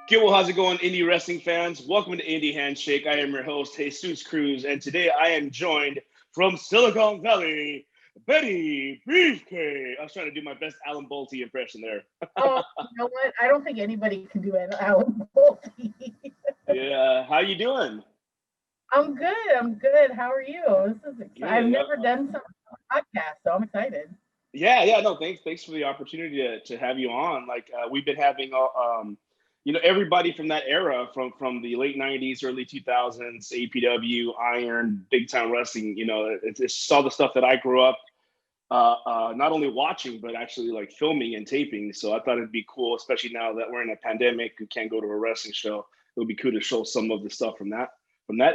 Okay, well, how's it going, indie wrestling fans? Welcome to Indy Handshake. I am your host, Jesus Cruz, and today I am joined from Silicon Valley, Betty Beefcake. I was trying to do my best Alan Bolte impression there. Oh, you know what? I don't think anybody can do it. Alan Bolte. Yeah, how you doing? I'm good. I'm good. How are you? This is exciting. I've Good. never done some podcast, so I'm excited. Yeah. No, thanks for the opportunity to have you on. We've been having, everybody from that era, from the late '90s, early 2000s, APW, Iron, Big Time Wrestling. It's just all the stuff that I grew up not only watching but actually like filming and taping. So I thought it'd be cool, especially now that we're in a pandemic and can't go to a wrestling show. It would be cool to show some of the stuff from that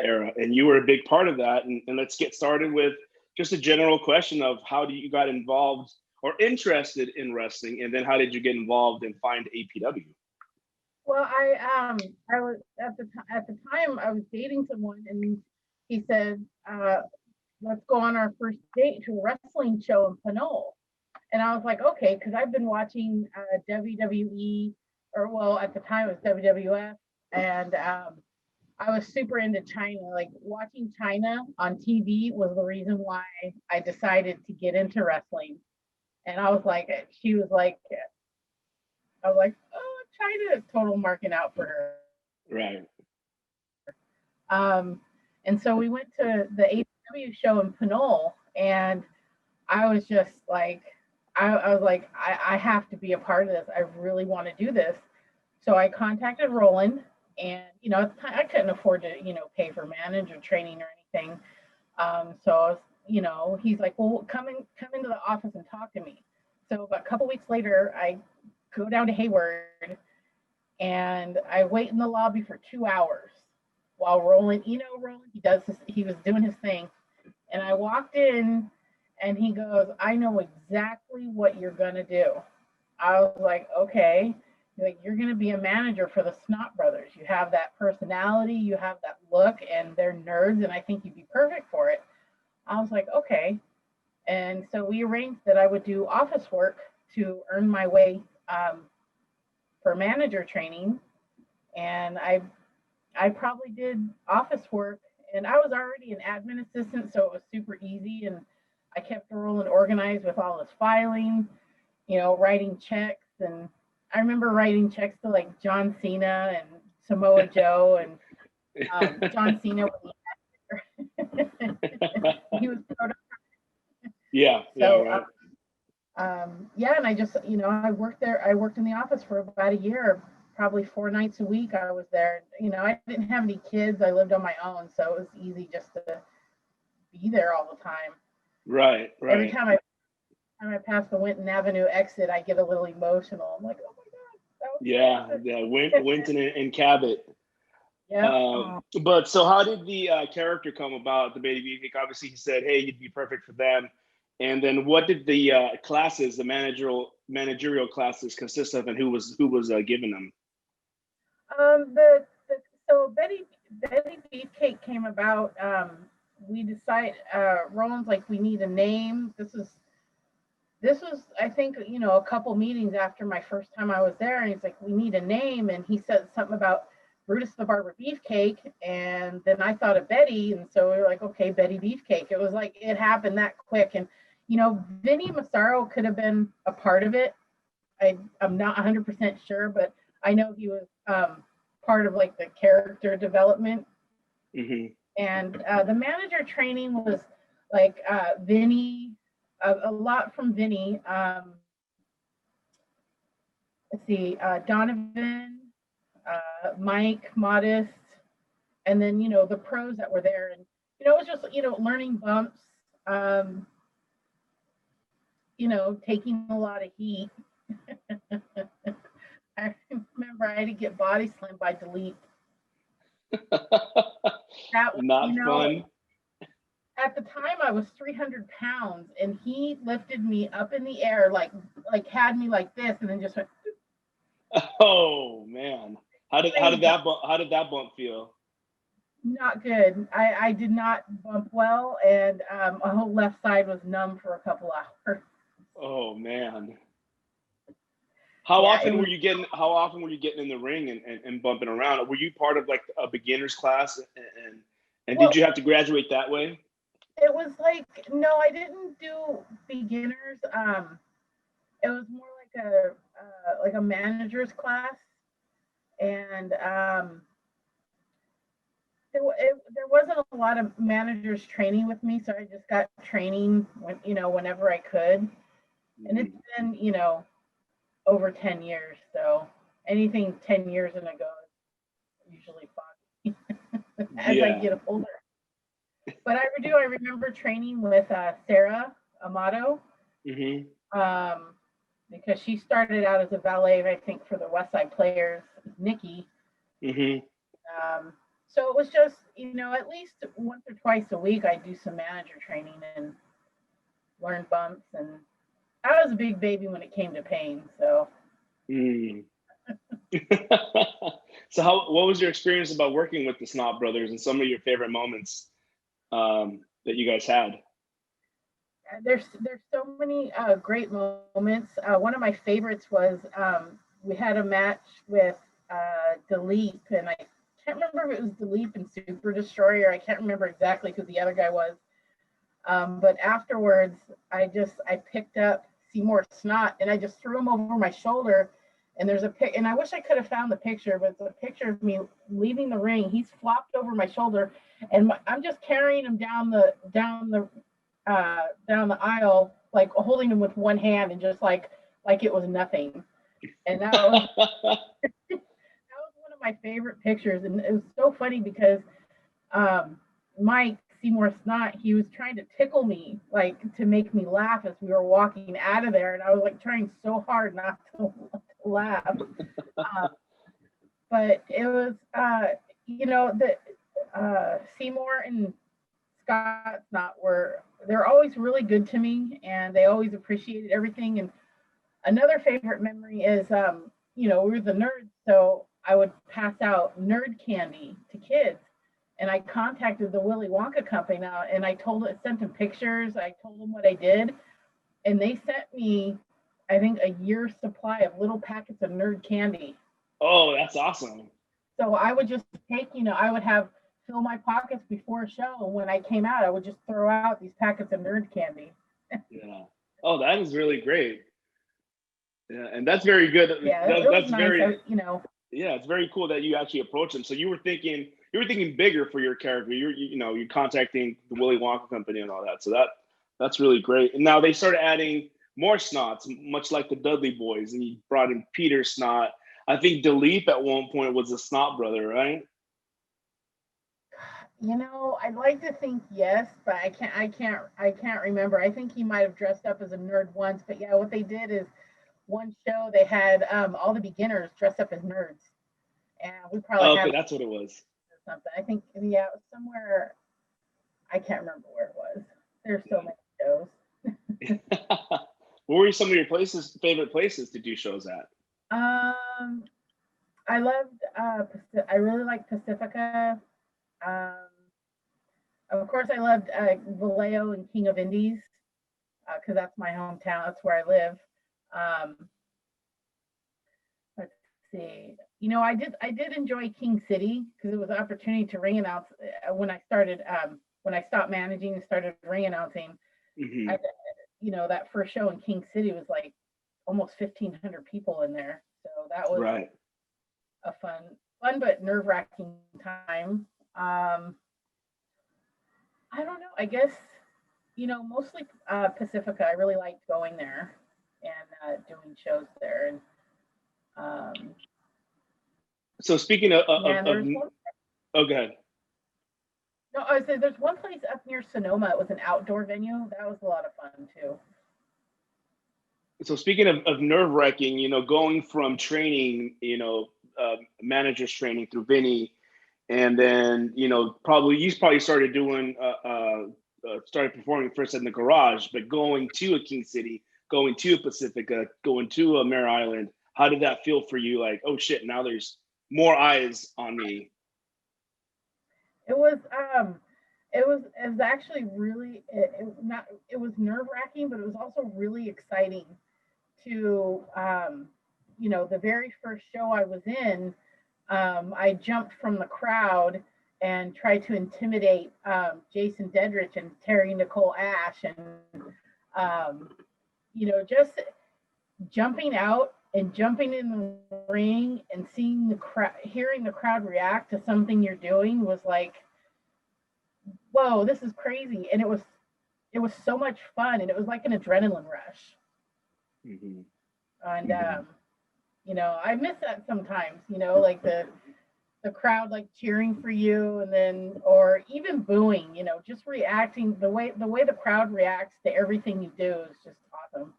era. And you were a big part of that. And let's get started with just a general question of how do you got involved or interested in wrestling, and then how did you get involved and find APW? Well, I was at the time I was dating someone, and he said, "Let's go on our first date to a wrestling show in Pinole." And I was like, "Okay," because I've been watching WWE, or well, at the time it was WWF, and I was super into China. Like watching China on TV was the reason why I decided to get into wrestling. And I was like, she was like, I was like, oh, China, total marking out for her. Right. Um, and so we went to the APW show in Pinole, and I was just like, I was like, I have to be a part of this. I really want to do this. So I contacted Roland, and at the time I couldn't afford to, pay for manager training or anything. So I was, he's like, well, come into the office and talk to me. So about a couple weeks later, I go down to Hayward, and I wait in the lobby for 2 hours while Roland, Roland, he was doing his thing. And I walked in, and he goes, I know exactly what you're going to do. I was like, okay. He's like, you're going to be a manager for the Snott Brothers. You have that personality, you have that look, and they're nerds, and I think you'd be perfect for it. I was like, okay. And so we arranged that I would do office work to earn my way for manager training. And I probably did office work, and I was already an admin assistant, so it was super easy. And I kept Roland organized with all his filing, writing checks. And I remember writing checks to like John Cena and Samoa Joe, and John Cena he was proto. Yeah. So Right. yeah, and I just I worked there. I worked in the office for about a year, probably 4 nights a week. I was there. I didn't have any kids. I lived on my own, so it was easy just to be there all the time. Right. Every time I pass the Winton Avenue exit, I get a little emotional. I'm like, oh my god, that was Yeah. amazing. Winton and Cabot. Yep. But so, how did the character come about? The Baby Beefcake. Obviously, he said, "Hey, you'd be perfect for them." And then, what did the classes, the managerial classes, consist of, and who was giving them? The so Betty Beefcake came about. We decided. Roland's like, we need a name. This was I think a couple meetings after my first time I was there, and he's like, we need a name, and he said something about Brutus the Barber Beefcake, and then I thought of Betty, and so we were like, okay, Betty Beefcake. It was like it happened that quick, and Vinny Massaro could have been a part of it. I'm not 100% sure, but I know he was part of like the character development. Mm-hmm. And the manager training was like Vinny, a lot from Vinny. Let's see, Donovan, Mike, Modest, and then the pros that were there, and it was just learning bumps, um, taking a lot of heat. I remember I had to get body slammed by Dalip. That was, Not fun. at the time I was 300 pounds, and he lifted me up in the air, like had me like this, and then just went. Oh man, how did that bump feel? Not good. I did not bump well, and my whole left side was numb for a couple hours. Oh man. How Yeah, often were you getting? How often were you getting in the ring and bumping around? Were you part of like a beginners class, and did well, you have to graduate that way? it was like, no, I didn't do beginners. It was more like a manager's class, and there wasn't a lot of managers training with me, so I just got training whenever I could, and it's been over 10 years, so anything 10 years and ago is usually foggy as I Yeah. get older. But I remember training with Sarah Amato, Hmm. um, because she started out as a valet, I think, for the West Side Players, Nikki. Hmm. Um, so it was just, at least once or twice a week, I do some manager training and learn bumps. And I was a big baby when it came to pain. So, Mm. So what was your experience about working with the Snott Brothers and some of your favorite moments that you guys had? there's so many great moments. One of my favorites was we had a match with Dalip, and I can't remember if it was Dalip and Super Destroyer. I can't remember exactly who the other guy was. But afterwards, I picked up Seymour Snott and I just threw him over my shoulder. And there's a pic, and I wish I could have found the picture, but it's a picture of me leaving the ring. He's flopped over my shoulder, and I'm just carrying him down the aisle, like holding him with one hand, and just like it was nothing. And that was one of my favorite pictures, and it was so funny because Mike Seymour Snott, he was trying to tickle me, like to make me laugh as we were walking out of there, and I was like trying so hard not to laugh. But it was, the Seymour and Scott Snott they're always really good to me, and they always appreciated everything. And another favorite memory is, we were the nerds, so I would pass out nerd candy to kids. And I contacted the Willy Wonka company now, and sent them pictures. I told them what I did, and they sent me, I think, a year's supply of little packets of nerd candy. Oh, that's awesome. So I would just I would have fill my pockets before a show, and when I came out, I would just throw out these packets of nerd candy. Yeah. Oh, that is really great. Yeah, and that's very good. Yeah, it was That's nice. very, yeah, it's very cool that you actually approached them. So you were thinking bigger for your character. You're contacting the Willy Wonka company and all that. So that's really great. And now they started adding more Snotts, much like the Dudley Boys, and you brought in Peter Snott. I think Dalip at one point was a Snott brother, right? I'd like to think yes, but I can't remember. I think he might have dressed up as a nerd once, but yeah, what they did is one show they had all the beginners dressed up as nerds, and we probably Oh, had okay, that's what it was. something. I think, yeah, it was somewhere. I can't remember where it was. There's so many shows. What were some of your favorite places to do shows at? Um, I loved. I really liked Pacifica. Um, of course, I loved Vallejo and King of Indies because that's my hometown. That's where I live. Um, let's see. I did enjoy King City because it was an opportunity to ring announce when I stopped managing and started ring announcing. Hmm. I, that first show in King City was like almost 1,500 people in there. So that was Right. a fun but nerve wracking time. I don't know. I guess mostly Pacifica. I really liked going there and doing shows there. And So speaking yeah, and there's one. oh, go ahead. No, I said there's one place up near Sonoma. It was an outdoor venue. That was a lot of fun too. So speaking of nerve wracking, going from training, managers training through Vinny, and then probably you probably started doing started performing first in the garage, but going to a King City, going to a Pacifica, going to a Mare Island. How did that feel for you? Like, oh shit, now there's more eyes on me. It was it was actually really it was nerve wracking, but it was also really exciting to the very first show I was in, I jumped from the crowd and tried to intimidate Jason Dedrich and Terry Nicole Ash, and just jumping out and jumping in the ring and seeing the crowd, hearing the crowd react to something you're doing was like, whoa, this is crazy. And it was so much fun, and it was like an adrenaline rush. Mm-hmm. And I miss that sometimes, like the crowd like cheering for you, and then, or even booing, just reacting, the way the crowd reacts to everything you do is just awesome.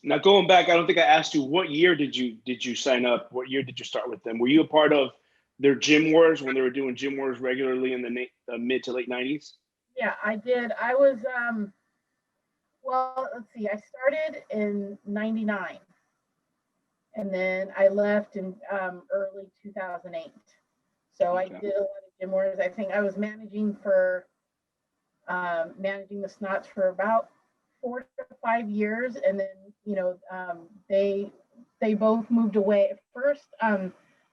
Now, going back, I don't think I asked you, what year did you sign up? What year did you start with them? Were you a part of their Gym Wars when they were doing Gym Wars regularly in the mid to late 90s? Yeah, I did. I was, well, let's see, I started in 99, and then I left in early 2008. So okay. I did a lot of Gym Wars. I think I was managing the Snotts for about 4 to 5 years, and then they both moved away. At first,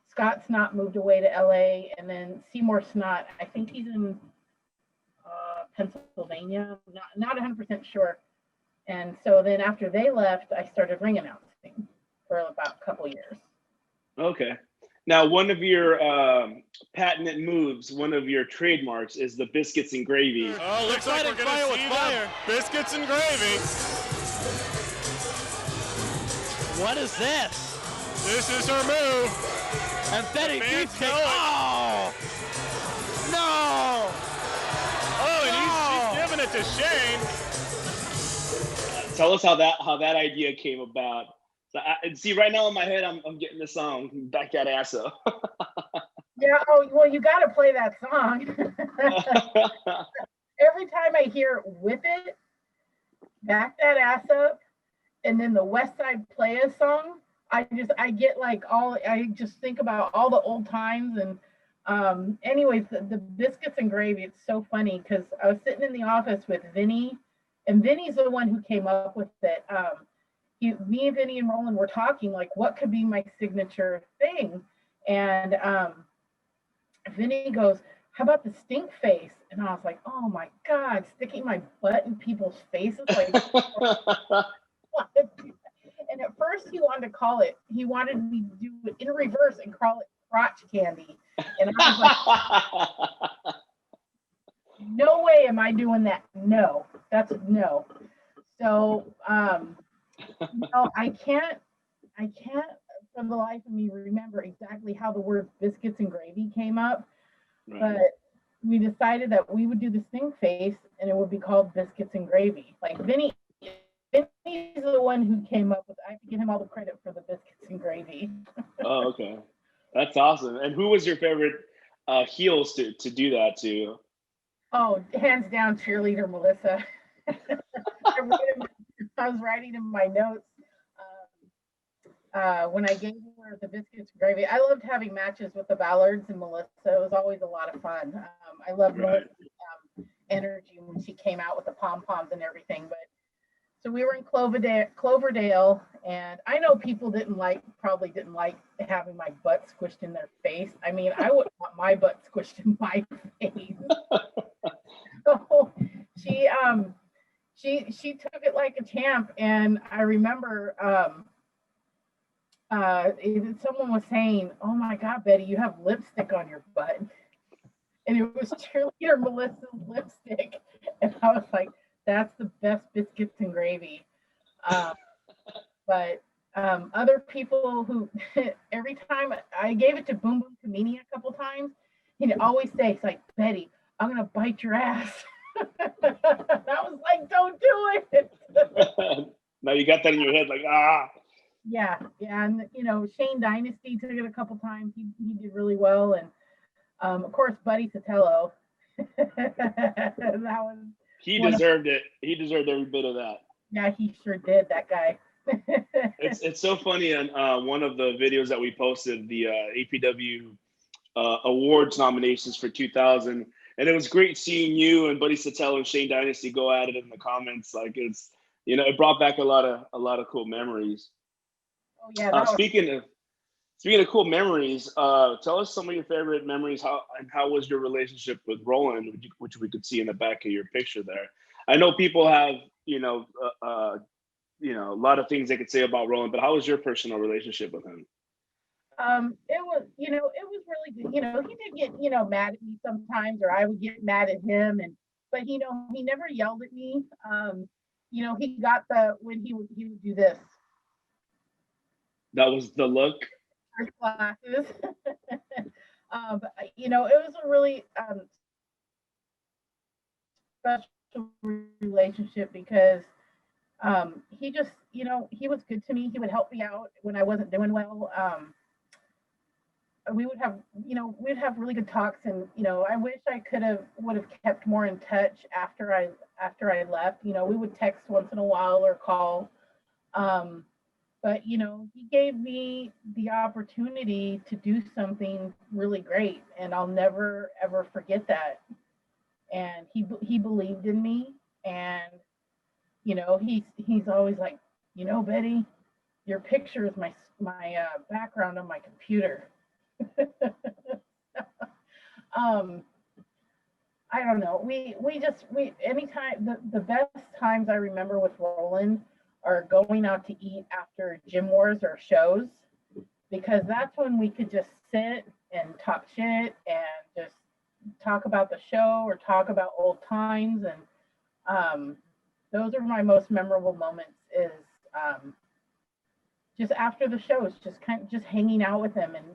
Scott Snott moved away to LA, and then Seymour Snott, I think he's in Pennsylvania, not 100% sure. And so then after they left, I started ring announcing for about a couple years. Okay. Now, one of your patented moves, one of your trademarks, is the biscuits and gravy. Oh, looks like we're going to see fire. Biscuits and gravy. What is this? This is her move. And Betty Beefcake. Oh! No! Oh, and he's giving it to Shane. Tell us how that idea came about. So see, right now in my head, I'm getting the song "Back That Ass Up." Yeah. Oh, well, you got to play that song. Every time I hear "Whip It," "Back That Ass Up," and then the West Side Playa song, I just think about all the old times. And anyways, the biscuits and gravy. It's so funny because I was sitting in the office with Vinny, and Vinny's the one who came up with it. Me and Vinny and Roland were talking like, what could be my signature thing? And Vinny goes, how about the stink face? And I was like, oh my God, sticking my butt in people's faces. Like, and at first he wanted me to do it in reverse and call it crotch candy. And I was like, no way am I doing that. No, that's no. So, I can't for the life of me remember exactly how the word biscuits and gravy came up, right. But we decided that we would do the stink face and it would be called biscuits and gravy. Like Vinny's the one who came up with, I have to give him all the credit for the biscuits and gravy. Oh, okay. That's awesome. And who was your favorite heels to do that to? Oh, hands down, cheerleader Melissa. I was writing in my notes when I gave her the biscuits and gravy. I loved having matches with the Ballards and Melissa. It was always a lot of fun. I loved Melissa's energy when she came out with the pom-poms and everything. But so we were in Cloverdale, and I know people probably didn't like having my butt squished in their face. I mean, I wouldn't want my butt squished in my face. So she took it like a champ, and I remember someone was saying, "Oh my God, Betty, you have lipstick on your butt," and it was cheerleader Melissa's lipstick, and I was like, "That's the best biscuits and gravy." But other people who, every time I gave it to Boom Boom Kamini a couple times, he'd always say, "It's like, Betty, I'm gonna bite your ass." I was like, don't do it. Now you got that in your head, like, ah. Yeah, and Shane Dynasty took it a couple times. He did really well, and of course, Buddy Sotelo. He deserved it. He deserved every bit of that. Yeah, he sure did. That guy. It's so funny. On one of the videos that we posted, the APW awards nominations for 2000. And it was great seeing you and Buddy Sotelo and Shane Dynasty go at it in the comments. Like it brought back a lot of cool memories. Oh yeah, that was speaking of cool memories, tell us some of your favorite memories. How was your relationship with Roland, which we could see in the back of your picture there? I know people have a lot of things they could say about Roland, but how was your personal relationship with him? it was, it was really good. He did get, mad at me sometimes, or I would get mad at him, but he never yelled at me. He got when he would do this. That was the look. Glasses. But, it was a really special relationship because he just, he was good to me. He would help me out when I wasn't doing well. We we'd have really good talks, and I wish I would have kept more in touch after I left. We would text once in a while or call. But he gave me the opportunity to do something really great, and I'll never ever forget that. And he believed in me, and he's always like, Betty, your picture is my background on my computer. I don't know. We anytime the best times I remember with Roland are going out to eat after gym wars or shows, because that's when we could just sit and talk shit and just talk about the show or talk about old times. And those are my most memorable moments, is just after the shows, just hanging out with him and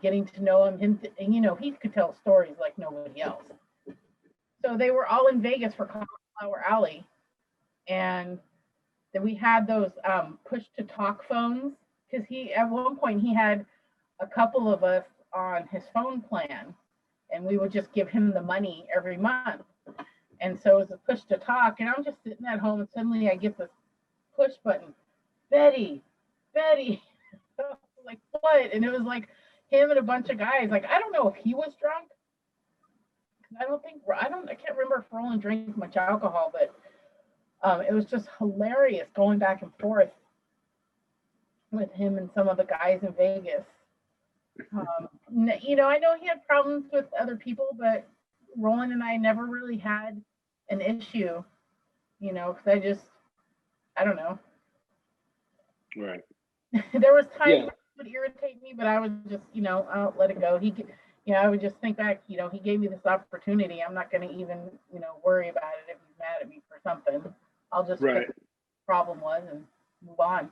getting to know him. And he could tell stories like nobody else. So they were all in Vegas for Cauliflower Alley, and then we had those push to talk phones, because at one point he had a couple of us on his phone plan, and we would just give him the money every month. And so it was a push to talk, and I'm just sitting at home, and suddenly I get this push button, Betty. Like, what? And it was like him and a bunch of guys. Like, I don't know if he was drunk. I can't remember if Roland drank much alcohol, but it was just hilarious going back and forth with him and some of the guys in Vegas. I know he had problems with other people, but Roland and I never really had an issue, because I don't know. Right. There was times it would irritate me, but I would just, I'll let it go. I would just think back, he gave me this opportunity. I'm not going to even, worry about it if he's mad at me for something. I'll just figure what the problem was and move on.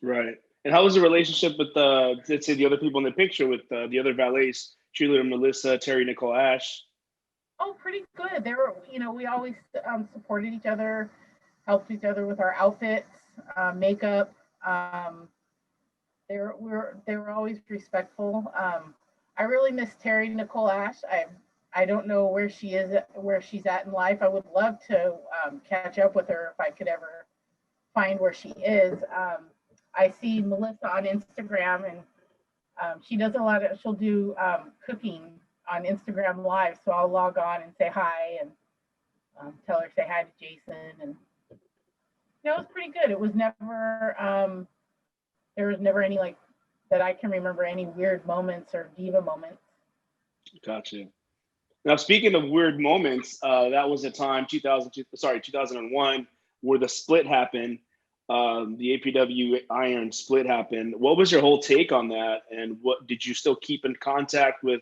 Right. And how was the relationship with let's say the other people in the picture, with the other valets, cheerleader Melissa, Terry, Nicole, Ash? Oh, pretty good. They were, we always supported each other, helped each other with our outfits, makeup. They were always respectful. I really miss Terry Nicole Ash. I don't know where she's at in life. I would love to catch up with her if I could ever find where she is. I see Melissa on Instagram, and she does she'll do cooking on Instagram Live. So I'll log on and say hi and tell her, say hi to Jason. And it was pretty good. It was never, there was never any, like, that I can remember, any weird moments or diva moments. Gotcha. Now, speaking of weird moments, that was a time, 2001, where the split happened. The APW Iron split happened. What was your whole take on that? And what did you still keep in contact with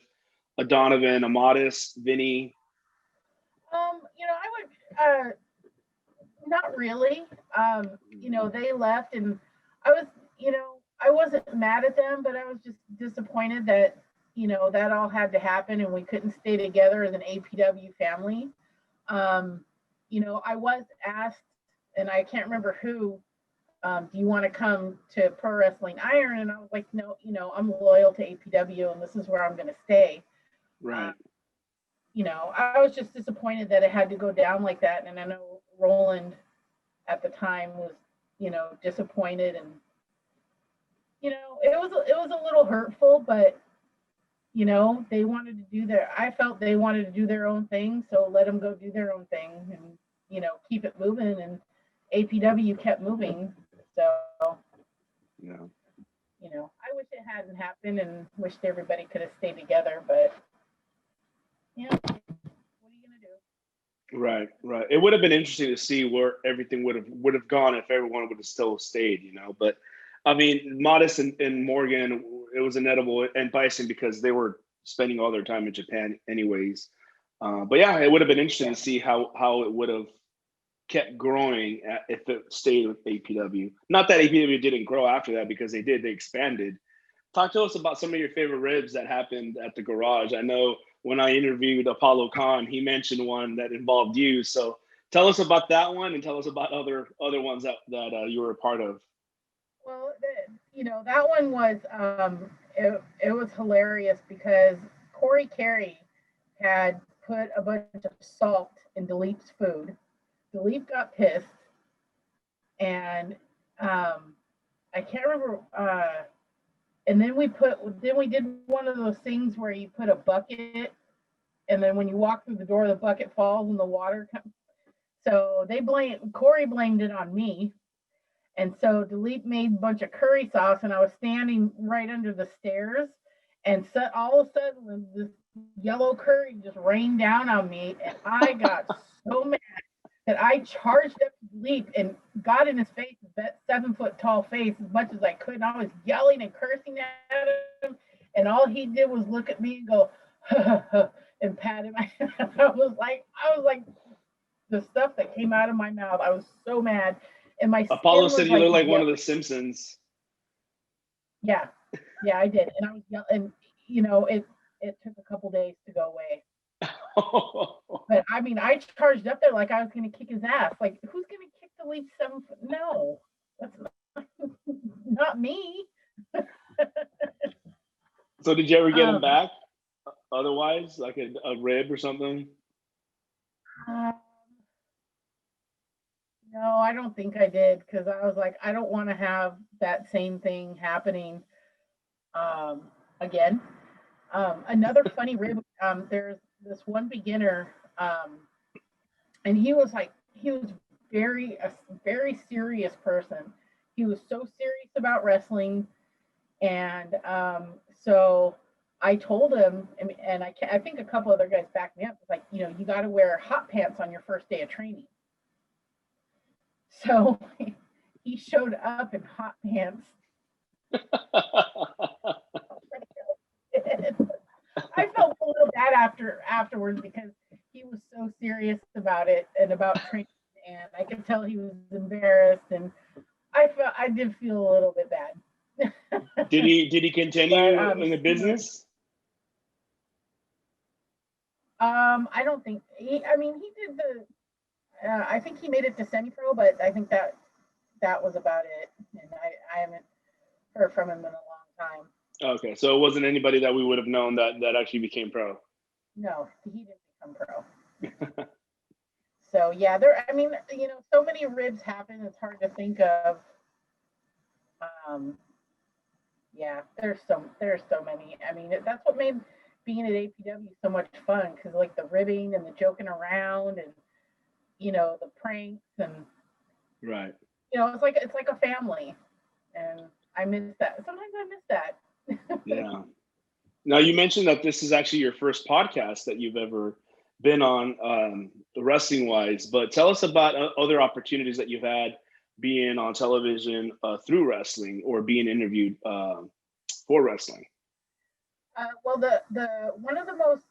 Donovan, Amatis, Vinny? I would, not really. They left, and I was, I wasn't mad at them, but I was just disappointed that, that all had to happen and we couldn't stay together as an APW family. I was asked, and I can't remember who, do you want to come to Pro Wrestling Iron? And I was like, no, I'm loyal to APW and this is where I'm going to stay. Right. I was just disappointed that it had to go down like that. And I know Roland at the time was, disappointed, and, it was a little hurtful, but, they wanted to I felt they wanted to do their own thing. So let them go do their own thing and, keep it moving. And APW kept moving. So Yeah. You know, I wish it hadn't happened and wished everybody could have stayed together, but yeah, what are you gonna do? Right, right. It would have been interesting to see where everything would have gone if everyone would have still stayed, you know. But I mean, Modest and Morgan, it was inevitable, and Bison because they were spending all their time in Japan anyways. But yeah, it would have been interesting Yeah. to see how it would have kept growing if it stayed with APW. Not that APW didn't grow after that because they did. They expanded. Talk to us about some of your favorite ribs that happened at the garage. I know when I interviewed Apollo Khan, he mentioned one that involved you. So tell us about that one and tell us about other ones that you were a part of. Well, you know, that one was it was hilarious because Corey Carey had put a bunch of salt in Dalip's food. Dalip got pissed, and I can't remember. And then we did one of those things where you put a bucket, and then when you walk through the door, the bucket falls and the water comes. So Corey blamed it on me. And so Delete made a bunch of curry sauce, and I was standing right under the stairs, and all of a sudden this yellow curry just rained down on me, and I got so mad that I charged up to Delete and got in his face, that 7 foot tall face, as much as I could. And I was yelling and cursing at him, and all he did was look at me and go, and pat him. I was like, the stuff that came out of my mouth. I was so mad, and my Apollo skin said was you like look like one of yellow. the Simpsons. Yeah, yeah, I did, and I was yelling, and you know, it took a couple days to go away. But I mean, I charged up there like I was going to kick his ass. Like, who's going to kick the lead 7 foot? No, that's not me. So did you ever get him Um, back? Otherwise, like a rib or something? uh, no, I don't think I did because I was like, I don't want to have that same thing happening um, again. Another funny rib. There's this one beginner, and he was a very serious person. He was so serious about wrestling, and so I told him, and I think a couple other guys backed me up. It's like, you know, you got to wear hot pants on your first day of training. So he showed up in hot pants. I felt a little bad afterwards because he was so serious about it and about training, and I could tell he was embarrassed, and I did feel a little bit bad. Did he But continue in the you know, business? I don't think he. I mean, he did the. I think he made it to semi-pro, but I think that was about it. And I haven't heard from him in a long time. Okay, so it wasn't anybody that we would have known that actually became pro. No, he didn't become pro. So yeah, there. I mean, you know, so many ribs happen. It's hard to think of. Um, yeah, there's so many. I mean, that's what made being at APW so much fun because like the ribbing and the joking around and you know the pranks and Right. you know it's like a family, and I miss that. Sometimes I miss that. Yeah. Now you mentioned that this is actually your first podcast that you've ever been on, wrestling wise. But tell us about other opportunities that you've had being on television through wrestling or being interviewed for wrestling. Well, the one of the most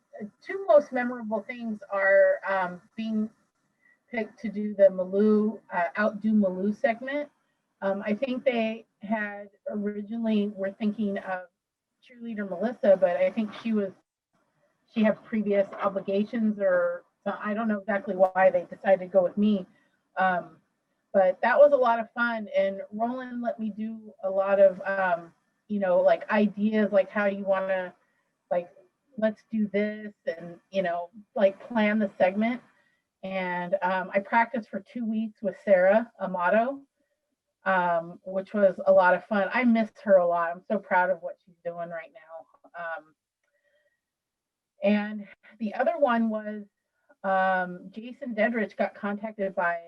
two most memorable things are being picked to do the Malou outdo Malou segment. I think they had originally were thinking of cheerleader Melissa, but I think she had previous obligations or I don't know exactly why they decided to go with me. Um, but that was a lot of fun, and Roland let me do a lot of you know like ideas like how do you want to like let's do this and you know like plan the segment. And I practiced for 2 weeks with Sarah Amato, which was a lot of fun. I missed her a lot. I'm so proud of what she's doing right now. And the other one was Jason Dedrich got contacted by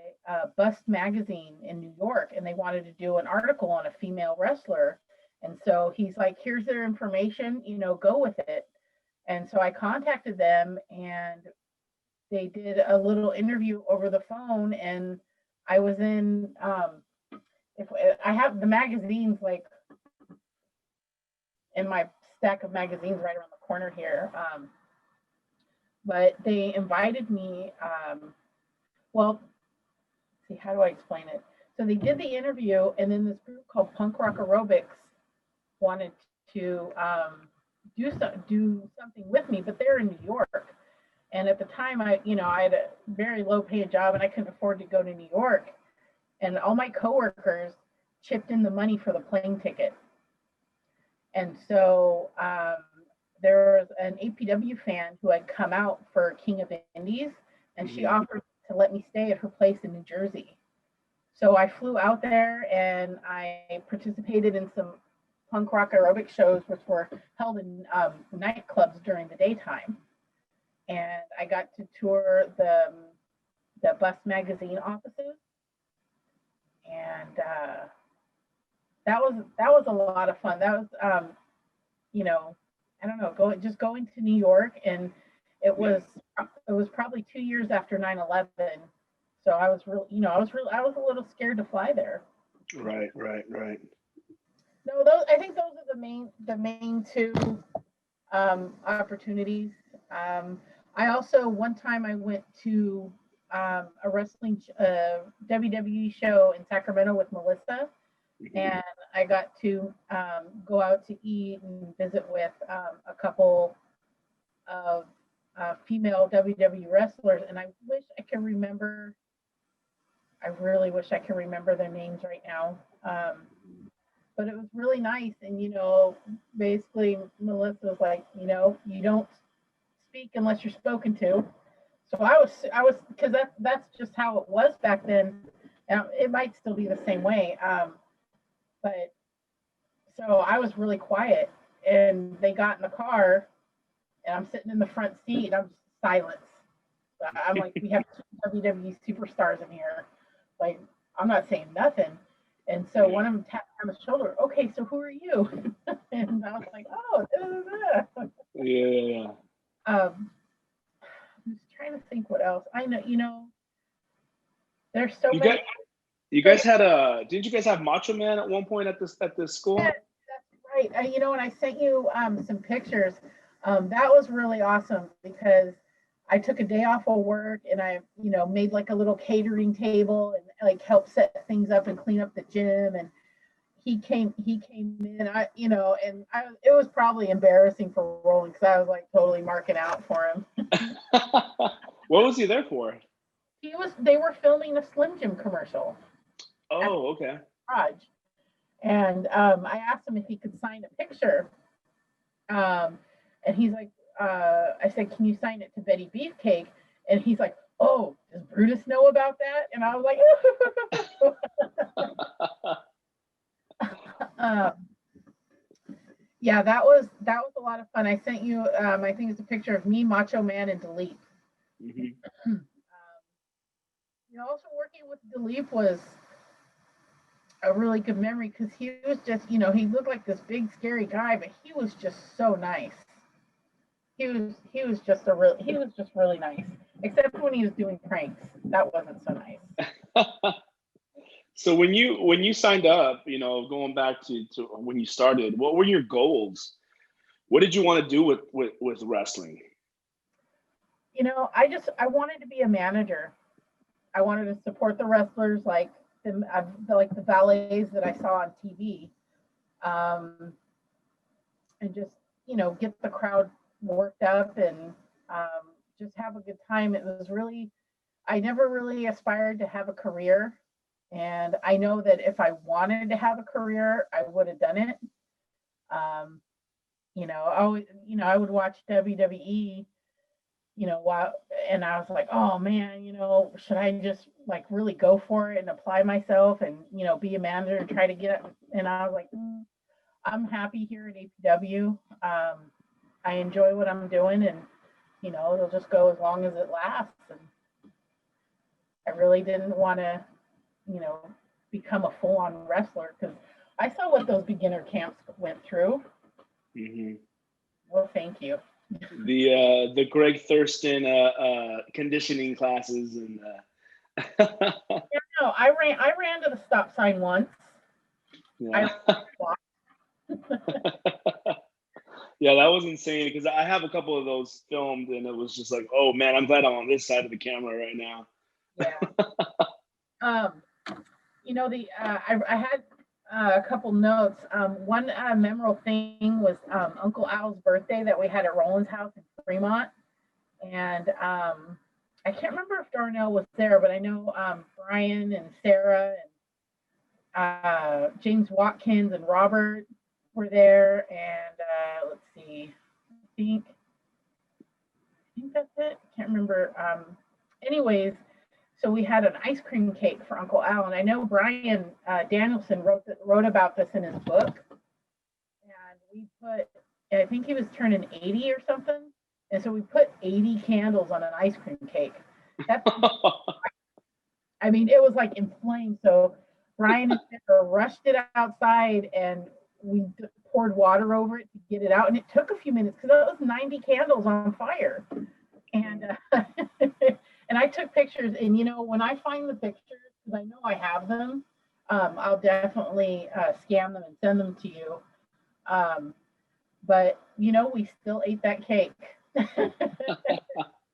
Bust magazine in New York, and they wanted to do an article on a female wrestler. And so he's like, here's their information, you know, go with it. And so I contacted them, and they did a little interview over the phone, and I was in, if I have the magazines like in my stack of magazines right around the corner here. But they invited me, well, see, how do I explain it? So they did the interview, and then this group called Punk Rock Aerobics wanted to do something with me, but they're in New York. And at the time, I had a very low paid job, and I couldn't afford to go to New York. And all my coworkers chipped in the money for the plane ticket. And so there was an APW fan who had come out for King of Indies, and she offered to let me stay at her place in New Jersey. So I flew out there, and I participated in some punk rock aerobic shows, which were held in nightclubs during the daytime. And I got to tour the Bust magazine offices, and that was a lot of fun. That was I don't know, going to New York, and it was probably 2 years after 9/11, so I was a little scared to fly there. Right. No, I think those are the main two opportunities. I also, one time I went to a wrestling WWE show in Sacramento with Melissa, and I got to go out to eat and visit with a couple of female WWE wrestlers, and I really wish I could remember their names right now. But it was really nice, and basically Melissa was like, you don't speak unless you're spoken to. So I was because that's just how it was back then. It might still be the same way. But so I was really quiet, and they got in the car, and I'm sitting in the front seat, and I'm just silent. I'm like, we have WWE superstars in here. Like, I'm not saying nothing. And so one of them tapped on the shoulder. Okay, so who are you? And I was like, oh, yeah. I'm just trying to think what else. I know, there's so many. You guys had didn't you guys have Macho Man at one point at this school? Yeah, that's right. And I sent you some pictures. That was really awesome because I took a day off of work, and I, made like a little catering table and like helped set things up and clean up the gym. And he came in, it was probably embarrassing for Roland because I was like totally marking out for him. What was he there for? They were filming a Slim Jim commercial. Oh, okay. Garage. And I asked him if he could sign a picture. And he's like, I said, can you sign it to Betty Beefcake? And he's like, oh, does Brutus know about that? And I was like, yeah, that was a lot of fun. I sent you, I think it's a picture of me, Macho Man, and Dalip. Also working with Dalip was a really good memory because he was just, he looked like this big scary guy, but he was just so nice. He was just really nice, except when he was doing pranks. That wasn't so nice. So when you signed up, going back to when you started, what were your goals? What did you want to do with wrestling? I wanted to be a manager. I wanted to support the wrestlers, like the valets that I saw on TV, and just get the crowd worked up and just have a good time. I never really aspired to have a career, and I know that if I wanted to have a career, I would have done it. I would watch WWE, and I was like, oh man, should I just like really go for it and apply myself and, be a manager and try to get it? And I was like, I'm happy here at APW. I enjoy what I'm doing, and, it'll just go as long as it lasts. I really didn't want to, become a full-on wrestler because I saw what those beginner camps went through. Mm-hmm. Well, thank you. The Greg Thurston conditioning classes and. No, I ran to the stop sign once. Yeah. Yeah, that was insane because I have a couple of those filmed, and it was just like, oh man, I'm glad I'm on this side of the camera right now. Yeah. I had a couple notes. One memorable thing was Uncle Al's birthday that we had at Roland's house in Fremont, and I can't remember if Darnell was there, but I know Brian and Sarah and James Watkins and Robert were there, and let's see, I think that's it. Can't remember. Anyways, so we had an ice cream cake for Uncle Al, and I know Brian Danielson wrote about this in his book, and we put, I think he was turning 80 or something, and so we put 80 candles on an ice cream cake. I mean, it was like in flames. So Brian and Sarah rushed it outside, and we poured water over it to get it out, and it took a few minutes because that was 90 candles on fire. And and I took pictures, and when I find the pictures, because I know I have them, I'll definitely scan them and send them to you. But we still ate that cake. There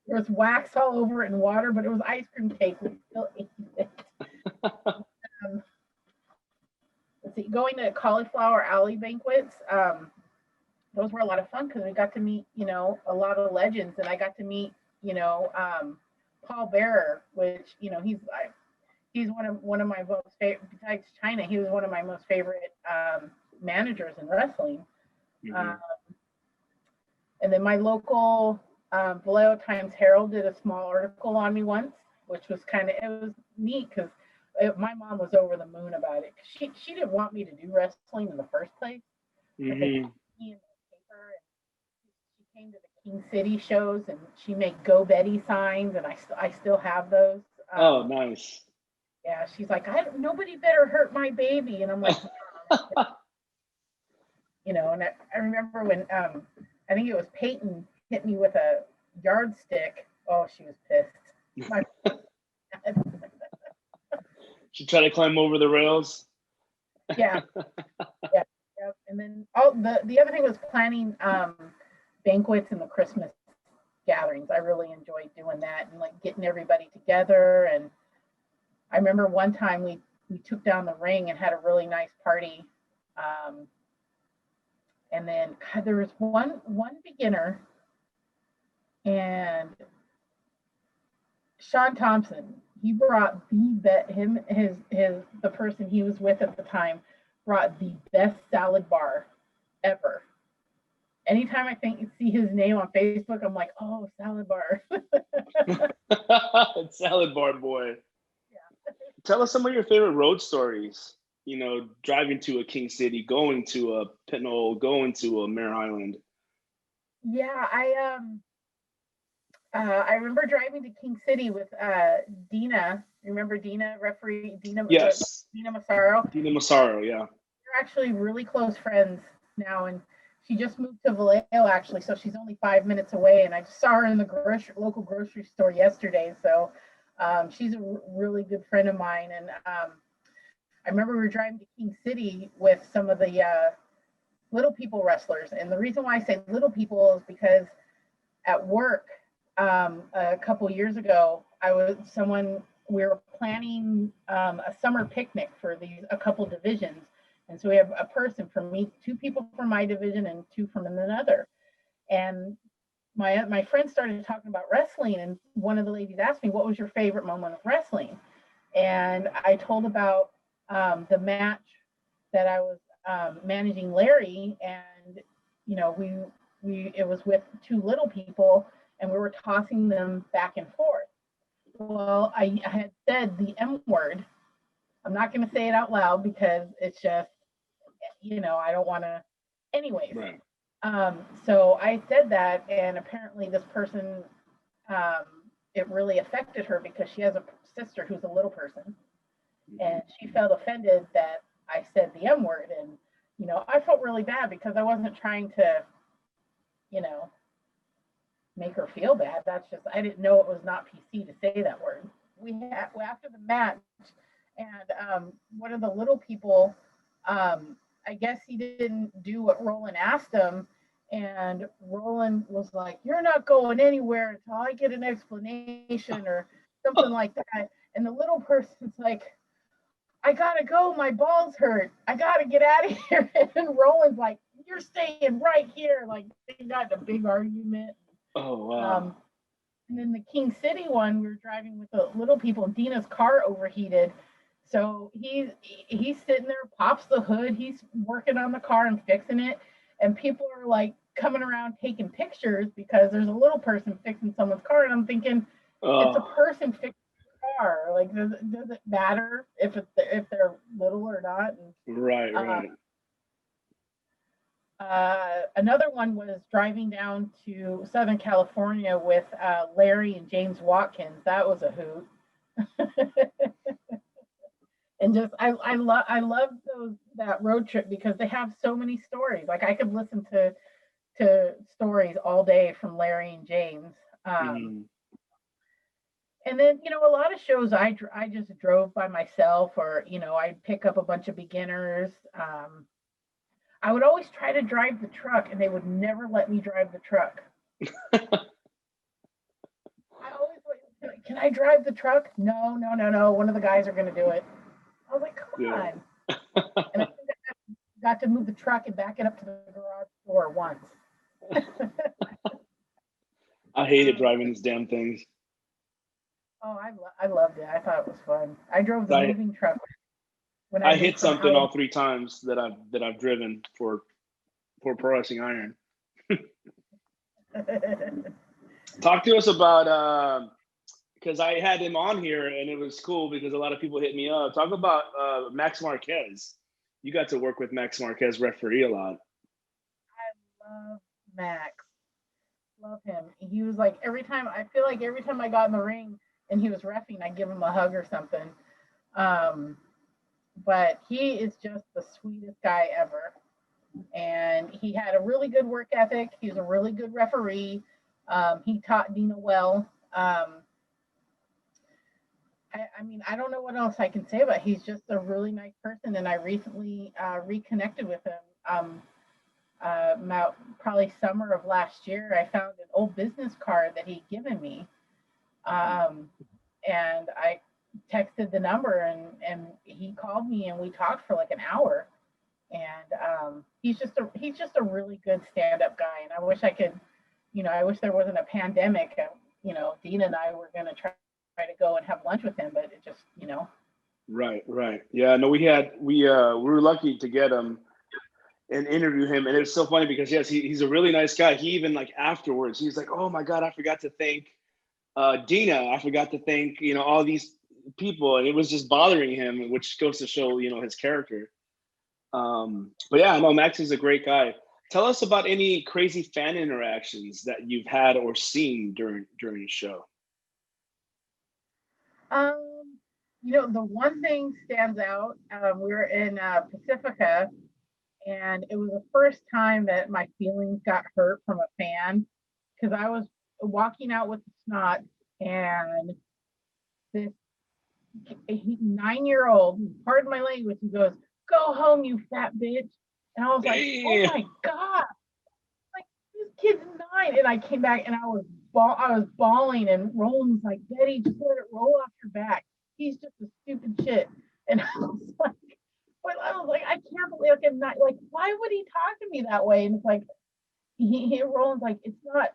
was wax all over it and water, but it was ice cream cake. We still ate it. Let's see, going to cauliflower alley banquets. Those were a lot of fun because we got to meet, a lot of legends, and I got to meet, Paul Bearer, which, he's one of my most favorite. Besides China, he was one of my most favorite managers in wrestling. Mm-hmm. And then my local Vallejo Times Herald did a small article on me once, which was it was neat because my mom was over the moon about it. She didn't want me to do wrestling in the first place. Mm-hmm. She came to the King City shows, and she made Go Betty signs, and I still have those. Oh, nice. Yeah, she's like, nobody better hurt my baby, and I'm like, and I remember when I think it was Peyton hit me with a yardstick. Oh, she was pissed. She tried to climb over the rails. Yeah. And then the other thing was planning banquets and the Christmas gatherings. I really enjoyed doing that and like getting everybody together. And I remember one time we took down the ring and had a really nice party. And then there was one beginner, and Sean Thompson, he brought the person he was with at the time brought the best salad bar ever. Anytime I see his name on Facebook, I'm like, oh, salad bar. Salad bar boy. Yeah. Tell us some of your favorite road stories. Driving to a King City, going to a Pinole, going to a Mare Island. Yeah, I remember driving to King City with Dina. Remember Dina, referee Dina? Yes. Dina Massaro. Dina Massaro, yeah. We're actually really close friends now, and she just moved to Vallejo, actually, so she's only 5 minutes away, and I saw her in the local grocery store yesterday, so she's a really good friend of mine, and I remember we were driving to King City with some of the Little People wrestlers, and the reason why I say Little People is because at work a couple years ago, we were planning a summer picnic for a couple divisions. And so we have a person from me, 2 people from my division and 2 from another. And my friend started talking about wrestling, and one of the ladies asked me, what was your favorite moment of wrestling? And I told about the match that I was managing Larry, and it was with 2 little people, and we were tossing them back and forth. Well, I had said the M word. I'm not going to say it out loud because it's just, I don't want to. Anyways, right. So I said that, and apparently this person it really affected her because she has a sister who's a little person, and she felt offended that I said the M word, and I felt really bad because I wasn't trying to, you know, make her feel bad. That's just I didn't know it was not PC to say that word. We had after the match, and one of the little people, I guess he didn't do what Roland asked him, and Roland was like, "You're not going anywhere until I get an explanation," or something like that. And the little person's like, "I gotta go, my balls hurt. I gotta get out of here." And Roland's like, "You're staying right here." Like they got in a big argument. Oh wow. And then the King City one, we were driving with the little people, and Dina's car overheated. So he's sitting there, pops the hood, he's working on the car and fixing it, and people are like coming around taking pictures because there's a little person fixing someone's car, and I'm thinking it's a person fixing the car. Like, does it matter if they're little or not? And, right. another one was driving down to Southern California with Larry and James Watkins. That was a hoot. And just I love that road trip because they have so many stories. Like I could listen to stories all day from Larry and James. And then a lot of shows I just drove by myself, or I'd pick up a bunch of beginners. I would always try to drive the truck, and they would never let me drive the truck. I always like, "Can I drive the truck?" No. One of the guys are going to do it. I was like, "Come on." And I think I got to move the truck and back it up to the garage door once. I hated driving these damn things. Oh, I loved it. I thought it was fun. I drove the moving truck. When I hit something all 3 times that I've driven for Pro Wrestling Iron. Talk to us about because I had him on here and it was cool because a lot of people hit me up. Talk about Max Marquez. You got to work with Max Marquez, referee, a lot. I love Max. Love him. He was like every time I got in the ring and he was reffing, I'd give him a hug or something. But he is just the sweetest guy ever. And he had a really good work ethic. He's a really good referee. He taught Dina well. I mean, I don't know what else I can say, but he's just a really nice person. And I recently reconnected with him. Probably summer of last year, I found an old business card that he'd given me. And I texted the number and he called me and we talked for like an hour. And he's just a really good stand-up guy. And I wish I could, I wish there wasn't a pandemic. Dina and I were going to try to go and have lunch with him, but it just, Right. Yeah, no, we were lucky to get him and interview him. And it was so funny because yes, he's a really nice guy. He even like afterwards, he's like, "Oh my God, I forgot to thank Dina. I forgot to thank, all these people." And it was just bothering him, which goes to show, his character. But yeah, no, Max is a great guy. Tell us about any crazy fan interactions that you've had or seen during the show. The one thing stands out. We were in Pacifica, and it was the first time that my feelings got hurt from a fan because I was walking out with the Snott, and this 9-year-old, pardon my language, he goes, "Go home, you fat bitch." And I was like, "Oh my God, like this kid's 9." And I came back and I was bawling, and Roland was like, "Betty, just let it roll off your back. He's just a stupid shit." And I was like, I can't believe I'm not like, why would he talk to me that way? And it's like, Roland's like, it's not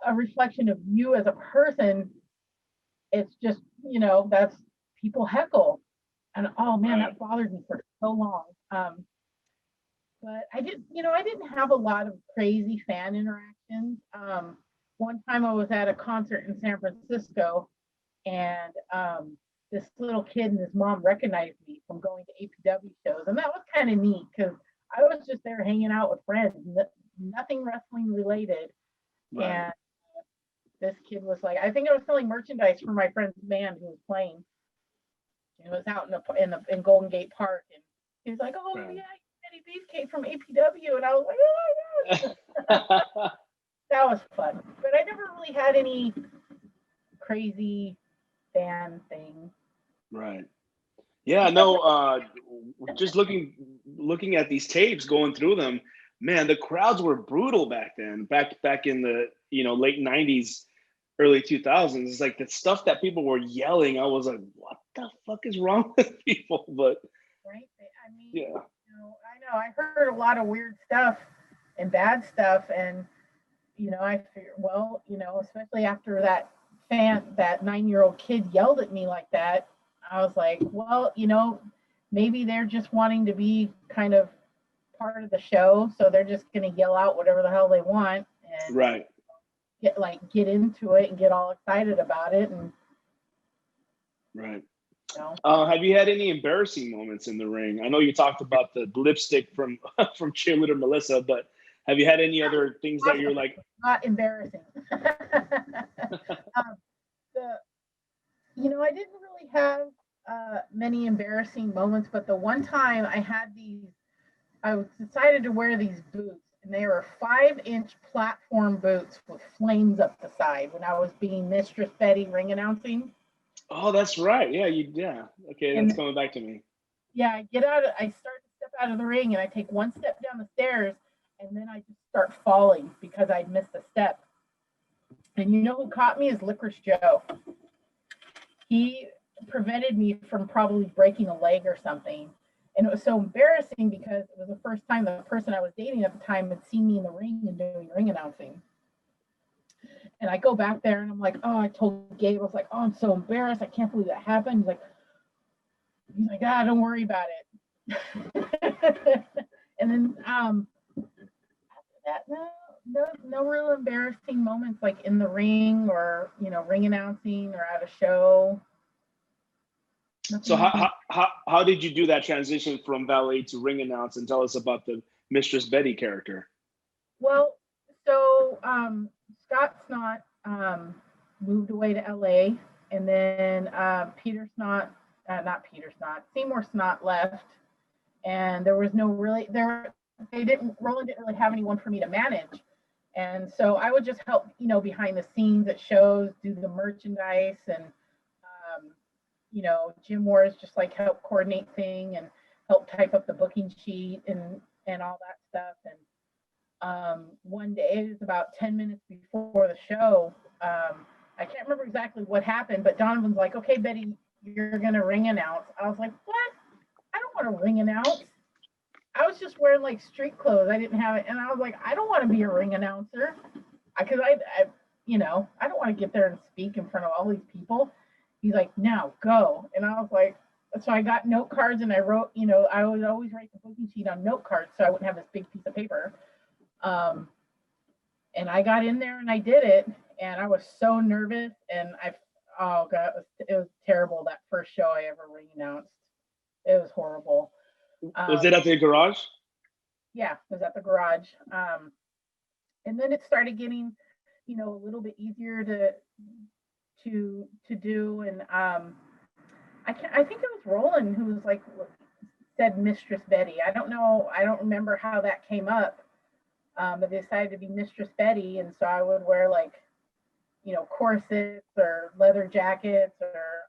a reflection of you as a person. It's just, that's people heckle. And oh man, that bothered me for so long. But I didn't have a lot of crazy fan interactions. One time I was at a concert in San Francisco, and this little kid and his mom recognized me from going to APW shows. And that was kind of neat because I was just there hanging out with friends, nothing wrestling related. Right. And this kid was like, I think I was selling merchandise for my friend's band who was playing. It was out in Golden Gate Park, and he was like, "Oh yeah, Eddie Beefcake from APW," and I was like, "Oh my gosh." That was fun, but I never really had any crazy fan thing. Right. Yeah. No. Just looking at these tapes, going through them, man, the crowds were brutal back then. Back in the late '90s, early 2000s. It's like the stuff that people were yelling. I was like, what the fuck is wrong with people? But right. I mean, yeah. I know. I heard a lot of weird stuff and bad stuff, and I figured, well, especially after that 9-year-old kid yelled at me like that, I was like, well, maybe they're just wanting to be kind of part of the show, so they're just going to yell out whatever the hell they want, and right. get into it and get all excited about it, and right. Have you had any embarrassing moments in the ring? I know you talked about the lipstick from cheerleader Melissa, but have you had any other things that you're like? Not embarrassing. I didn't really have many embarrassing moments, but the one time I decided to wear these boots, and they were 5-inch platform boots with flames up the side when I was being Mistress Betty ring announcing. Oh, that's right. Yeah. Okay, that's coming back to me. Yeah, I start to step out of the ring, and I take one step down the stairs, and then I just start falling because I'd missed a step. And you know who caught me is Licorice Joe. He prevented me from probably breaking a leg or something. And it was so embarrassing because it was the first time the person I was dating at the time had seen me in the ring and doing ring announcing. And I go back there and I'm like, I told Gabe, I was like, I'm so embarrassed. I can't believe that happened. He's like, don't worry about it. And then after that, no real embarrassing moments like in the ring or, ring announcing or at a show. So how did you do that transition from valet to ring announce, and tell us about the Mistress Betty character? Well, so Scott Snott moved away to LA, and then Seymour Snott left, and there was Roland didn't really have anyone for me to manage. And so I would just help, behind the scenes at shows, do the merchandise, and Jim Wars just like help coordinate thing and help type up the booking sheet and all that stuff. And one day, it was about 10 minutes before the show, I can't remember exactly what happened, but Donovan's like, okay, Betty, you're gonna ring announce. I was like, what? I don't want to ring announce. I was just wearing like street clothes. I didn't have it. And I was like, I don't want to be a ring announcer. Because I don't want to get there and speak in front of all these people. He's like, now go. And I was like, so I got note cards and I wrote, I would always write the booking sheet on note cards so I wouldn't have this big piece of paper. And I got in there and I did it. And I was so nervous. And oh God, it was terrible. That first show I ever ring announced. It was horrible. Was it at the garage? Yeah, it was at the garage. And then it started getting, a little bit easier to do. And I think it was Roland who was said Mistress Betty. I don't know. I don't remember how that came up. But they decided to be Mistress Betty, and so I would wear corsets or leather jackets, or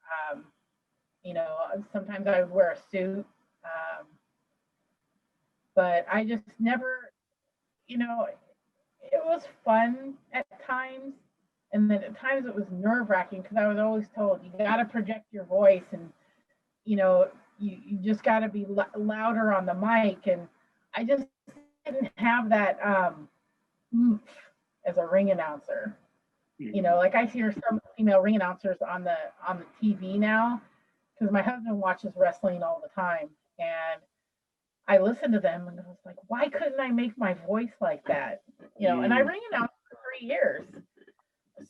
sometimes I would wear a suit. But I just never, it was fun at times. And then at times it was nerve-wracking because I was always told, you got to project your voice and, you just got to be louder on the mic. And I just didn't have that as a ring announcer. I hear some female ring announcers on the TV now because my husband watches wrestling all the time. And I listened to them and I was like, why couldn't I make my voice like that? And I ring announced for 3 years.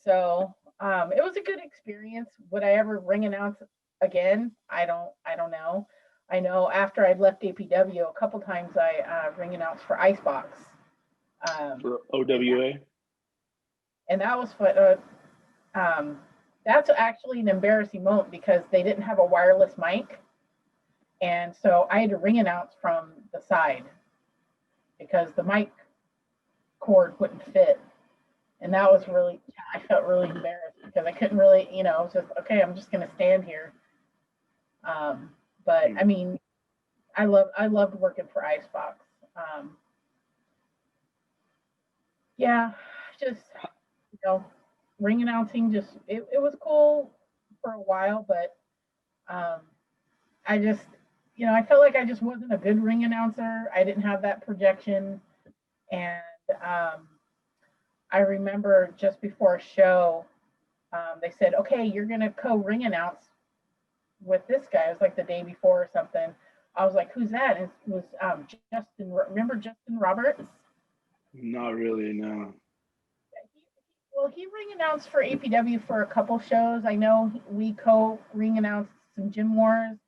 So it was a good experience. Would I ever ring announce again? I don't know. I know after I'd left APW, a couple times I ring announced for Icebox. For OWA? And that was fun. that's actually an embarrassing moment because they didn't have a wireless mic. And so I had to ring announce from the side because the mic cord wouldn't fit. And that was really, I felt really embarrassed because I couldn't really, you know, I was just, okay, I'm just going to stand here. But I mean, I loved working for Icebox. Yeah, just, you know, ring announcing, just, it was cool for a while, but I just, you know, I felt like I just wasn't a good ring announcer. I didn't have that projection. And I remember just before a show, they said, okay, you're going to co-ring announce with this guy. It was like the day before or something. I was like, who's that? And it was Justin. Remember Justin Roberts? Not really, no. He ring announced for APW for a couple shows. I know we co-ring announced some Gym Wars,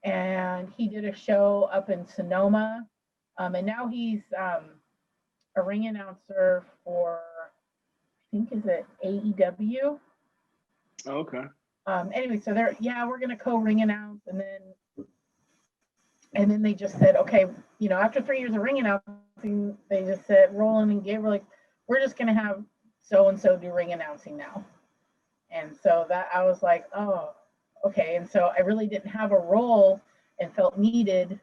and he did a show up in Sonoma. And now he's a ring announcer for, I think, is it AEW? Oh, okay. Anyway, so we're gonna co-ring announce, and then they just said, okay, you know, after 3 years of ring announcing, they just said, Roland and Gabe were like, we're just gonna have so and so do ring announcing now. And so that I was like, oh, okay. And so I really didn't have a role and felt needed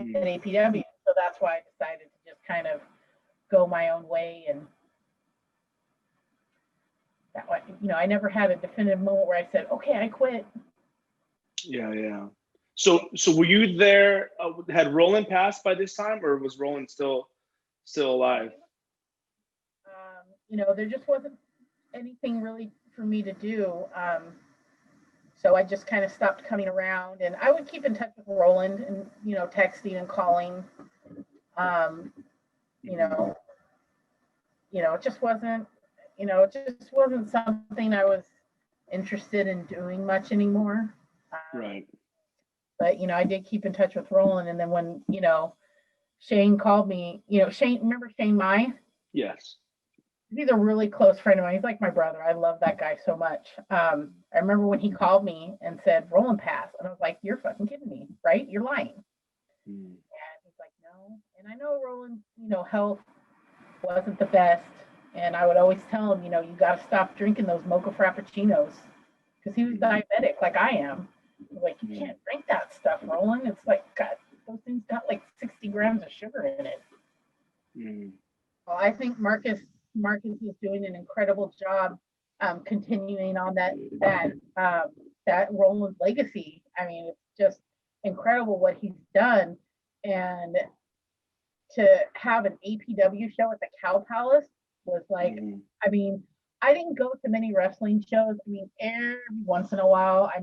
at APW. So that's why I decided to just kind of go my own way. And that way, you know, I never had a definitive moment where I said, okay, I quit. Yeah. So were you there? Had Roland passed by this time, or was Roland still alive? You know, there just wasn't anything really for me to do. So I just kind of stopped coming around, and I would keep in touch with Roland and, you know, texting and calling. You know, it just wasn't, something I was interested in doing much anymore. Right. But, you know, I did keep in touch with Roland. And then when, you know, Shane called me, you know, remember Shane Mai? Yes. He's a really close friend of mine. He's like my brother. I love that guy so much. I remember when he called me and said, Roland passed. And I was like, you're fucking kidding me, right? You're lying. And he's like, no. And I know Roland, you know, health wasn't the best. And I would always tell him, you know, you got to stop drinking those mocha frappuccinos, because he was diabetic like I am. Like, you can't drink that stuff, Roland. It's like, God, those things got like 60 grams of sugar in it. Well, I think Marcus is doing an incredible job continuing on that Roland legacy. I mean, it's just incredible what he's done. And to have an APW show at the Cow Palace was like, I mean, I didn't go to many wrestling shows. I mean, every once in a while, I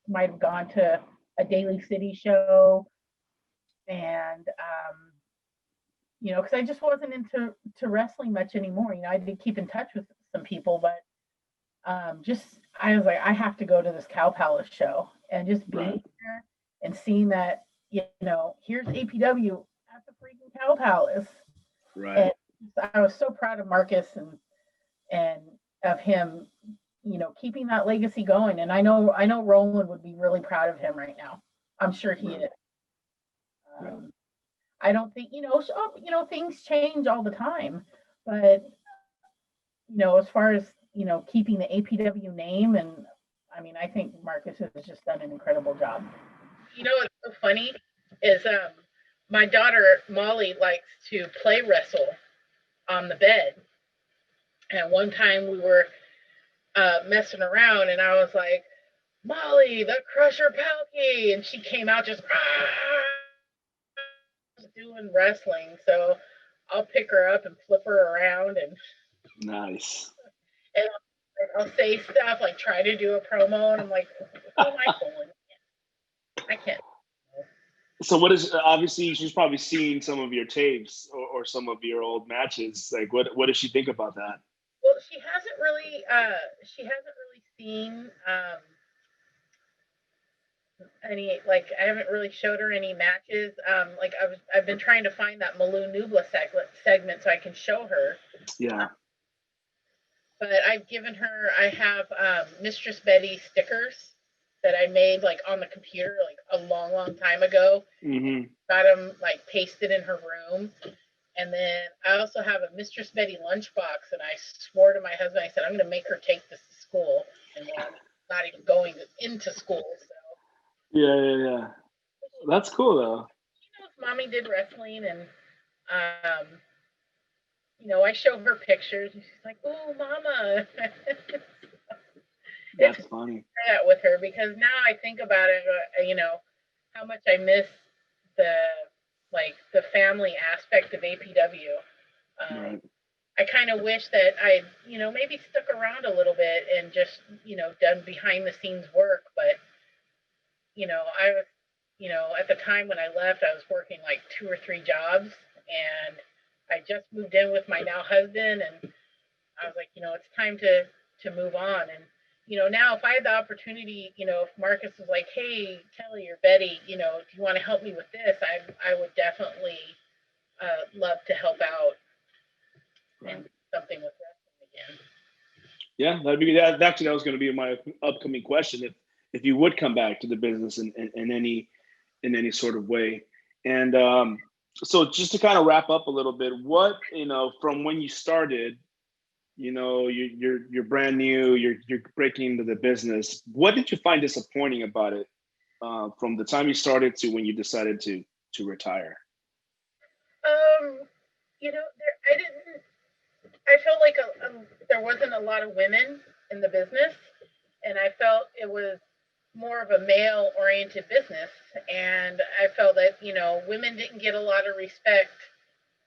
might have gone to a Daly City show, and you know, because I just wasn't into wrestling much anymore. You know, I did keep in touch with some people, but I was like, I have to go to this Cow Palace show, and just being there and seeing that, you know, here's APW at the freaking Cow Palace. Right. And I was so proud of Marcus and of him, you know, keeping that legacy going. And I know Roland would be really proud of him right now. I'm sure he is. I don't think, you know, things change all the time, but, you know, as far as, you know, keeping the APW name, and I mean, I think Marcus has just done an incredible job. You know, what's so funny is my daughter Molly likes to play wrestle on the bed. And one time we were messing around, and I was like, Molly, the Crusher Palki, and she came out just doing wrestling. So I'll pick her up and flip her around, and nice. And I'll say stuff like, try to do a promo, and I'm like, who am I fooling? I can't. So what is, obviously she's probably seen some of your tapes or some of your old matches. Like, what does she think about that? Well, she hasn't really seen any, like, I haven't really showed her any matches. Like I've been trying to find that Malou Nubla segment so I can show her. Yeah. but I've given her. I have Mistress Betty stickers that I made like on the computer like a long, long time ago. Mm-hmm. Got them like pasted in her room. And then I also have a Mistress Betty lunchbox, and I swore to my husband, I said, I'm going to make her take this to school. And well, I'm not even going into school. So Yeah. That's cool though. she knows mommy did wrestling, and you know, I show her pictures, and she's like, "Oh, mama." That's funny. That with her because now I think about it, you know, how much I miss the the family aspect of APW. Right. I kind of wish that I, you know, maybe stuck around a little bit and just, you know, done behind the scenes work. But, you know, I was, you know, at the time when I left, I was working like 2 or 3 jobs, and I just moved in with my now husband, and I was like, you know, it's time to move on. And, you know, now if I had the opportunity, you know, if Marcus was like, hey, Kelly or Betty, you know, do you want to help me with this? I would definitely love to help out and do something with wrestling again. Yeah, that'd be that. Actually, that was going to be my upcoming question. If you would come back to the business in any sort of way, and so just to kind of wrap up a little bit, what, you know, from when you started, you know, you're brand new, you're breaking into the business. What did you find disappointing about it from the time you started to when you decided to retire? You know, I felt like there wasn't a lot of women in the business, and I felt it was more of a male-oriented business, and I felt that, you know, women didn't get a lot of respect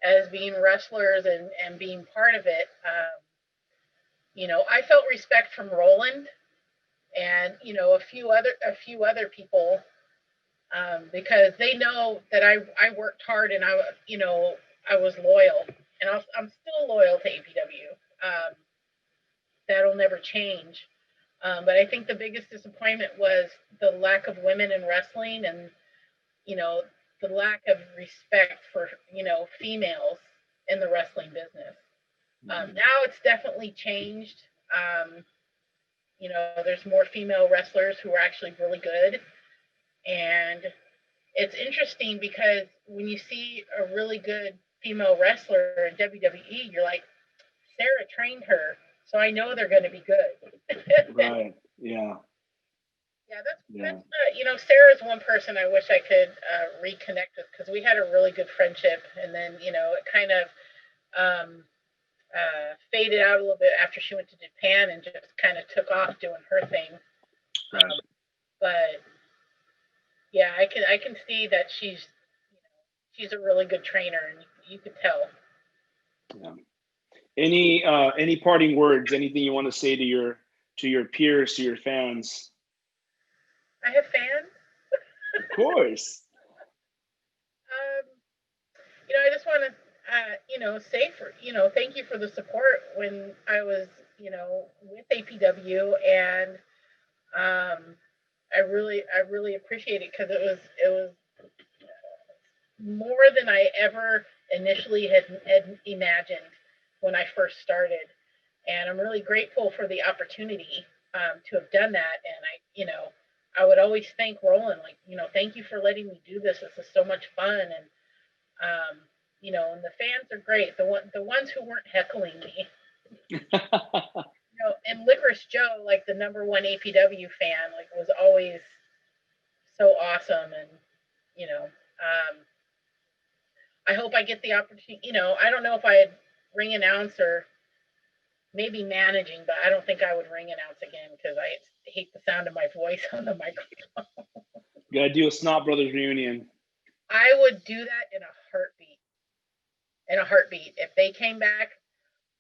as being wrestlers and being part of it. You know, I felt respect from Roland and, you know, a few other people because they know that I worked hard and you know, I was loyal, and I'm still loyal to APW. That'll never change. But I think the biggest disappointment was the lack of women in wrestling, and, you know, the lack of respect for, you know, females in the wrestling business. Now it's definitely changed. You know, there's more female wrestlers who are actually really good, and it's interesting because when you see a really good female wrestler in WWE, you're like, Sarah trained her, so I know they're going to be good. Right. Yeah. Yeah, that's you know, Sarah's one person I wish I could reconnect with because we had a really good friendship, and then, you know, it kind of faded out a little bit after she went to Japan and just kind of took off doing her thing. Right. But yeah, I can see that she's a really good trainer, and you could tell. Yeah. Any parting words? Anything you want to say to your peers, to your fans? I have fans. Of course. You know, I just want to, you know, say thank you for the support when I was, you know, with APW, and I really appreciate it because it was more than I ever initially had imagined when I first started, and I'm really grateful for the opportunity to have done that. And you know, I would always thank Roland, like, you know, thank you for letting me do this. This is so much fun, and you know, and the fans are great. The ones who weren't heckling me. You know, and Licorice Joe, like the #1 APW fan, like was always so awesome, and, you know, I hope I get the opportunity. You know, I don't know if I'd ring announce or maybe managing, but I don't think I would ring announce again because I hate the sound of my voice on the microphone. You gotta do a Snott Brothers reunion. I would do that in a heartbeat. In a heartbeat. If they came back,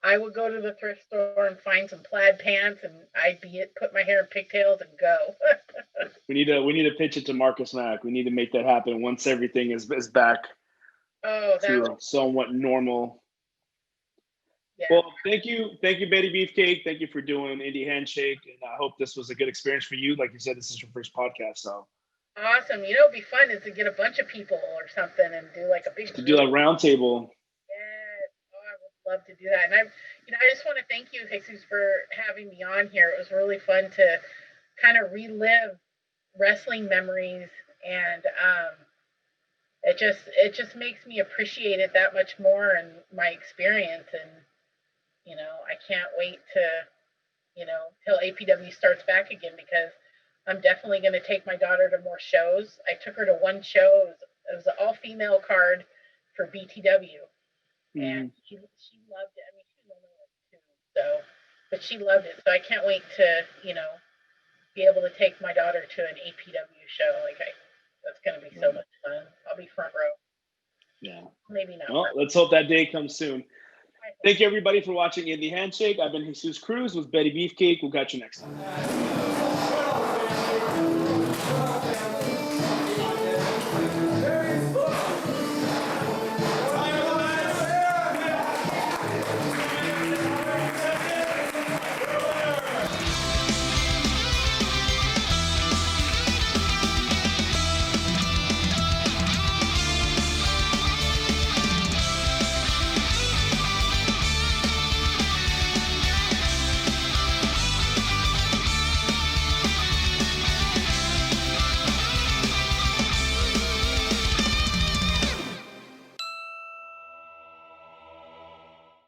I would go to the thrift store and find some plaid pants, and I'd put my hair in pigtails and go. We need to pitch it to Marcus Mack. We need to make that happen once everything is back to somewhat normal. Yeah. Well, thank you, Betty Beefcake. Thank you for doing Indy Handshake, and I hope this was a good experience for you. Like you said, this is your first podcast, so awesome. You know, it'd be fun is to get a bunch of people or something and do like a big do a round table. Yes. Oh, I would love to do that. And I just want to thank you, Jesus, for having me on here. It was really fun to kind of relive wrestling memories, and it just makes me appreciate it that much more and my experience. And I can't wait to till APW starts back again, because I'm definitely going to take my daughter to more shows. I took her to one show. It was an all-female card for BTW, and she loved it. I mean, she's only like 2, so, but she loved it. So I can't wait to be able to take my daughter to an APW show. That's going to be so much fun. I'll be front row. Yeah. Maybe not. Well, let's hope that day comes soon. Thank you, everybody, for watching Indy Handshake. I've been Jesus Cruz with Betty Beefcake. We'll catch you next time.